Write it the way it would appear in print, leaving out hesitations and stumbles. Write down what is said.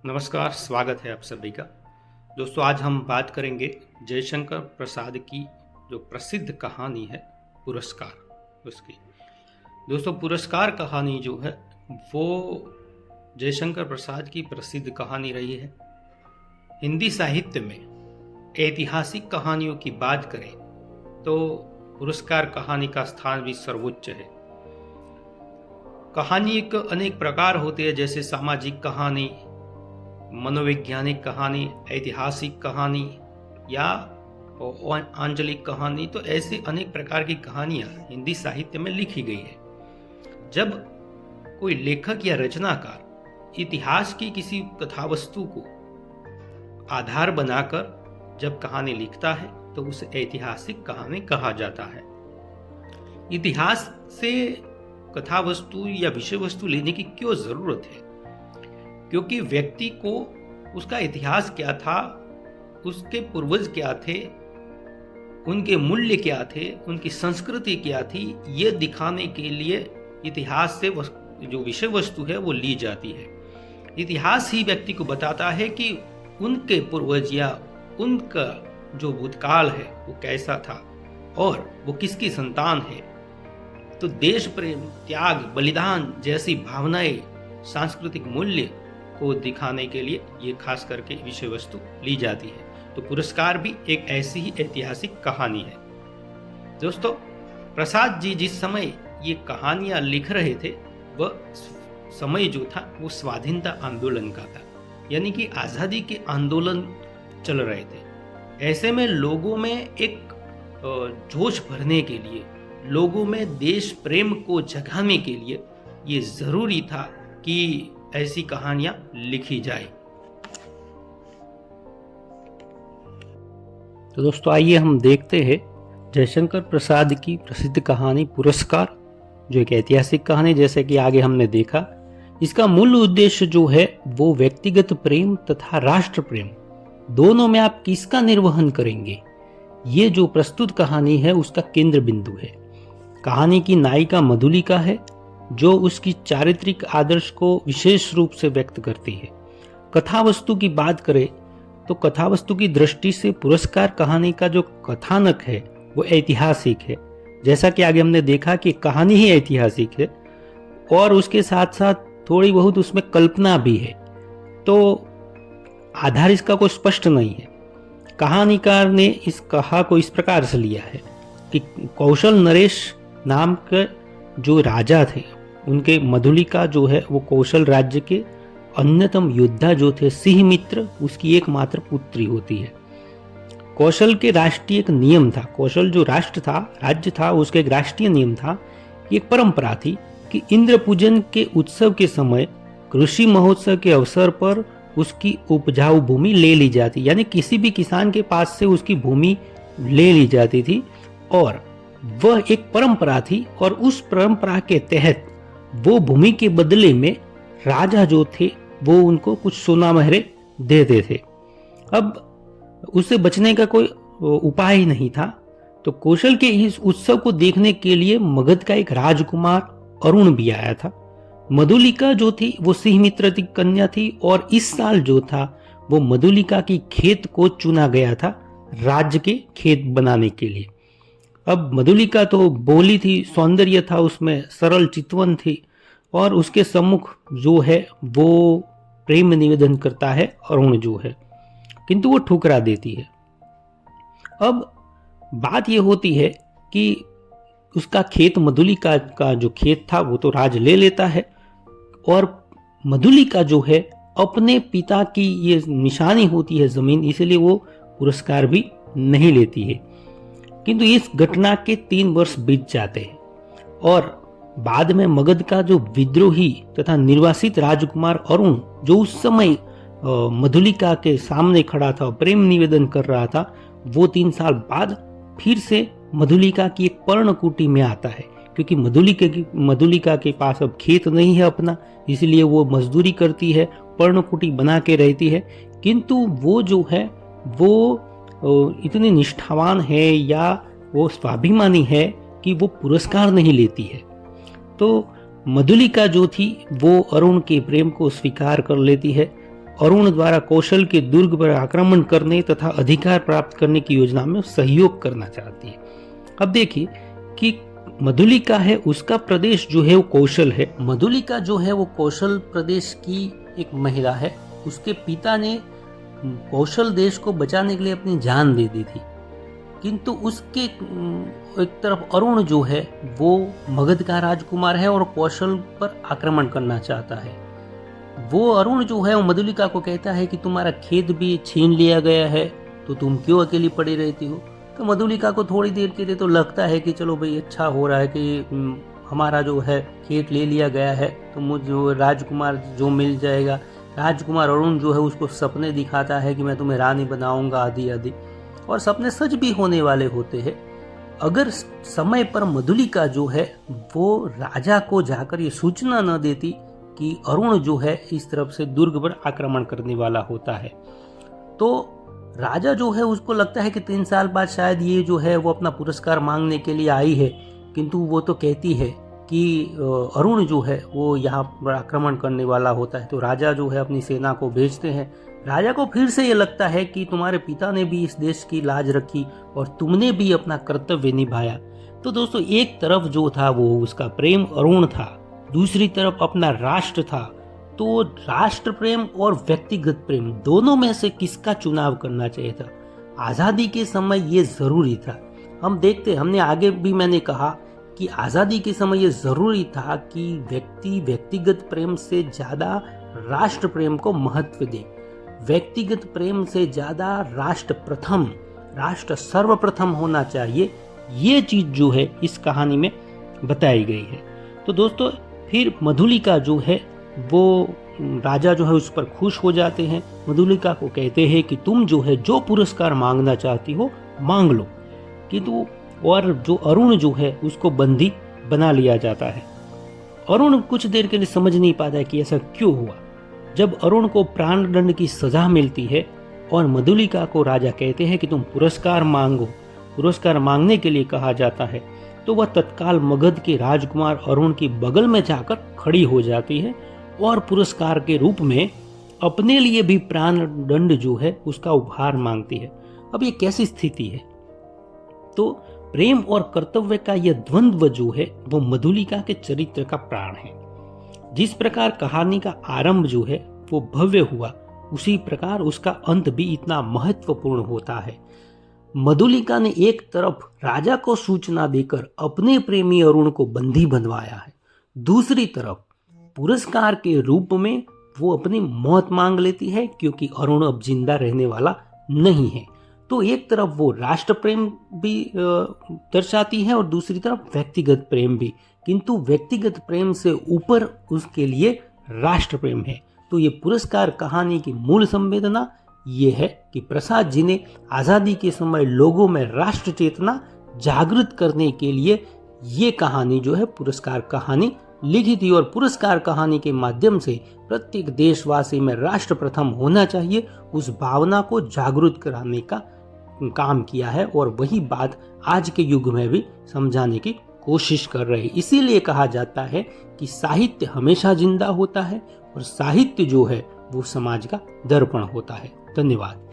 नमस्कार, स्वागत है आप सभी का। दोस्तों, आज हम बात करेंगे जयशंकर प्रसाद की जो प्रसिद्ध कहानी है पुरस्कार उसकी। दोस्तों, पुरस्कार कहानी जो है वो जयशंकर प्रसाद की प्रसिद्ध कहानी रही है। हिंदी साहित्य में ऐतिहासिक कहानियों की बात करें तो पुरस्कार कहानी का स्थान भी सर्वोच्च है। कहानी एक अनेक प्रकार होते हैं, जैसे सामाजिक कहानी, मनोवैज्ञानिक कहानी, ऐतिहासिक कहानी या आंचलिक कहानी। तो ऐसे अनेक प्रकार की कहानियां हिंदी साहित्य में लिखी गई है। जब कोई लेखक या रचनाकार इतिहास की किसी कथावस्तु को आधार बनाकर जब कहानी लिखता है तो उसे ऐतिहासिक कहानी कहा जाता है। इतिहास से कथावस्तु या विषय वस्तु लेने की क्यों जरूरत है? क्योंकि व्यक्ति को उसका इतिहास क्या था, उसके पूर्वज क्या थे, उनके मूल्य क्या थे, उनकी संस्कृति क्या थी, ये दिखाने के लिए इतिहास से जो विषय वस्तु है वो ली जाती है। इतिहास ही व्यक्ति को बताता है कि उनके पूर्वज या उनका जो भूतकाल है वो कैसा था और वो किसकी संतान है। तो देश प्रेम, त्याग, बलिदान जैसी भावनाएं, सांस्कृतिक मूल्य को दिखाने के लिए ये खास करके विषय वस्तु ली जाती है। तो पुरस्कार भी एक ऐसी ही ऐतिहासिक कहानी है। दोस्तों, प्रसाद जी जिस समय ये कहानियां लिख रहे थे वह समय जो था वो स्वाधीनता आंदोलन का था, यानी कि आज़ादी के आंदोलन चल रहे थे। ऐसे में लोगों में एक जोश भरने के लिए, लोगों में देश प्रेम को जगाने के लिए ये जरूरी था कि ऐसी कहानियां लिखी जाए। तो दोस्तों, आइए हम देखते हैं जयशंकर प्रसाद की प्रसिद्ध कहानी पुरस्कार, जो एक ऐतिहासिक कहानी जैसे कि आगे हमने देखा। इसका मूल उद्देश्य जो है वो व्यक्तिगत प्रेम तथा राष्ट्र प्रेम दोनों में आप किसका निर्वहन करेंगे, ये जो प्रस्तुत कहानी है उसका केंद्र बिंदु है। कहानी की नायिका मधुलिका है जो उसकी चारित्रिक आदर्श को विशेष रूप से व्यक्त करती है। कथावस्तु की बात करें तो कथावस्तु की दृष्टि से पुरस्कार कहानी का जो कथानक है वो ऐतिहासिक है। जैसा कि आगे हमने देखा कि कहानी ही ऐतिहासिक है और उसके साथ साथ थोड़ी बहुत उसमें कल्पना भी है। तो आधार इसका कोई स्पष्ट नहीं है। कहानीकार ने इस कहा को इस प्रकार से लिया है कि कौशल नरेश नाम के जो राजा थे, उनके मधुलिका जो है वो कौशल राज्य के अन्यतम योद्धा जो थे सिंह मित्र, उसकी एकमात्र पुत्री होती है। कौशल के राष्ट्रीय एक नियम था, कौशल जो राष्ट्र था, राज्य था, उसका एक राष्ट्रीय नियम था, एक परंपरा थी कि इंद्र पूजन के उत्सव के समय कृषि महोत्सव के अवसर पर उसकी उपजाऊ भूमि ले ली जाती, यानी किसी भी किसान के पास से उसकी भूमि ले ली जाती थी और वह एक परंपरा थी। और उस परंपरा के तहत वो भूमि के बदले में राजा जो थे वो उनको कुछ सोना महरे देते थे। अब उससे बचने का कोई उपाय ही नहीं था। तो कौशल के इस उत्सव को देखने के लिए मगध का एक राजकुमार अरुण भी आया था। मधुलिका जो थी वो सिंह मित्र की कन्या थी और इस साल जो था वो मधुलिका की खेत को चुना गया था राज्य के खेत बनाने के लिए। अब मधुलिका तो बोली थी, सौंदर्य था उसमें, सरल चितवन थी और उसके सम्मुख जो है वो प्रेम निवेदन करता है अरुण जो है, किंतु वो ठुकरा देती है। अब बात ये होती है कि उसका खेत, मधुलिका का जो खेत था वो तो राज ले लेता है और मधुलिका जो है अपने पिता की ये निशानी होती है जमीन, इसलिए वो पुरस्कार भी नहीं लेती है। किंतु इस घटना के 3 वर्ष बीत जाते हैं और बाद में मगध का जो विद्रोही तथा निर्वासित राजकुमार अरुण, जो उस समय मधुलिका के सामने खड़ा था, प्रेम निवेदन कर रहा था, वो 3 साल बाद फिर से मधुलिका की एक पर्णकुटी में आता है। क्योंकि मधुलिका के पास अब खेत नहीं है अपना, इसलिए वो मजदूरी करती है, पर्णकुटी बना के रहती है। किंतु वो जो है वो इतनी निष्ठावान है या वो स्वाभिमानी है कि वो पुरस्कार नहीं लेती है। तो मधुलिका जो थी वो अरुण के प्रेम को स्वीकार कर लेती है अरुण द्वारा कौशल के दुर्ग पर आक्रमण करने तथा अधिकार प्राप्त करने की योजना में सहयोग करना चाहती है। अब देखिए कि मधुलिका है, उसका प्रदेश जो है वो कौशल है। मधुलिका जो है वो कौशल प्रदेश की एक महिला है। उसके पिता ने कौशल देश को बचाने के लिए अपनी जान दे दी थी, किंतु उसके एक तरफ अरुण जो है वो मगध का राजकुमार है और कौशल पर आक्रमण करना चाहता है। वो अरुण जो है वो मधुलिका को कहता है कि तुम्हारा खेत भी छीन लिया गया है, तो तुम क्यों अकेली पड़ी रहती हो। तो मधुलिका को थोड़ी देर के लिए तो लगता है कि चलो भाई अच्छा हो रहा है कि हमारा जो है खेत ले लिया गया है, तो मुझे राजकुमार जो मिल जाएगा। राजकुमार अरुण जो है उसको सपने दिखाता है कि मैं तुम्हें रानी बनाऊंगा आदि आदि, और सपने सच भी होने वाले होते हैं। अगर समय पर मधुलिका जो है वो राजा को जाकर ये सूचना न देती कि अरुण जो है इस तरफ से दुर्ग पर आक्रमण करने वाला होता है, तो राजा जो है उसको लगता है कि 3 साल बाद शायद ये जो है वो अपना पुरस्कार मांगने के लिए आई है, किंतु वो तो कहती है कि अरुण जो है वो यहाँ पर आक्रमण करने वाला होता है। तो राजा जो है अपनी सेना को भेजते हैं। राजा को फिर से ये लगता है कि तुम्हारे पिता ने भी इस देश की लाज रखी और तुमने भी अपना कर्तव्य निभाया। तो दोस्तों एक तरफ जो था वो उसका प्रेम अरुण था, दूसरी तरफ अपना राष्ट्र था। तो राष्ट्र प्रेम और व्यक्तिगत प्रेम दोनों में से किसका चुनाव करना चाहिए था? आज़ादी के समय ये जरूरी था। हम देखते, हमने आगे भी मैंने कहा कि आज़ादी के समय ये जरूरी था कि व्यक्ति व्यक्तिगत प्रेम से ज्यादा राष्ट्र प्रेम को महत्व दे, व्यक्तिगत प्रेम से ज्यादा राष्ट्र प्रथम, राष्ट्र सर्वप्रथम होना चाहिए। ये चीज जो है इस कहानी में बताई गई है। तो दोस्तों फिर मधुलिका जो है वो राजा जो है उस पर खुश हो जाते हैं। मधुलिका को कहते हैं कि तुम जो है जो पुरस्कार मांगना चाहती हो मांग लो, किंतु और जो अरुण जो है उसको बंदी बना लिया जाता है। अरुण कुछ देर के लिए समझ नहीं पाता है कि ऐसा क्यों हुआ। जब अरुण को प्राण दंड की सजा मिलती है और मधुलिका को राजा कहते हैं कि तुम पुरस्कार मांगो, पुरस्कार मांगने के लिए कहा जाता है, तो वह तत्काल मगध के राजकुमार अरुण की बगल में जाकर खड़ी हो जाती है और पुरस्कार के रूप में अपने लिए भी प्राण दंड जो है उसका उपहार मांगती है। अब ये कैसी स्थिति है? तो प्रेम और कर्तव्य का यह द्वंद्व जो है वो मधुलिका के चरित्र का प्राण है। जिस प्रकार कहानी का आरंभ जो है वो भव्य हुआ, उसी प्रकार उसका अंत भी इतना महत्वपूर्ण होता है। मधुलिका ने एक तरफ राजा को सूचना देकर अपने प्रेमी अरुण को बंदी बनवाया है, दूसरी तरफ पुरस्कार के रूप में वो अपनी मौत मांग लेती है क्योंकि अरुण अब जिंदा रहने वाला नहीं है। तो एक तरफ वो राष्ट्र प्रेम भी दर्शाती है और दूसरी तरफ व्यक्तिगत प्रेम भी, किंतु व्यक्तिगत प्रेम से ऊपर उसके लिए राष्ट्र प्रेम है। तो ये पुरस्कार कहानी की मूल संवेदना ये है कि प्रसाद जी ने आज़ादी के समय लोगों में राष्ट्र चेतना जागृत करने के लिए ये कहानी जो है पुरस्कार कहानी लिखी थी, और पुरस्कार कहानी के माध्यम से प्रत्येक देशवासी में राष्ट्र प्रथम होना चाहिए उस भावना को जागृत कराने का काम किया है, और वही बात आज के युग में भी समझाने की कोशिश कर रहे हैं। इसीलिए कहा जाता है कि साहित्य हमेशा जिंदा होता है और साहित्य जो है वो समाज का दर्पण होता है। धन्यवाद।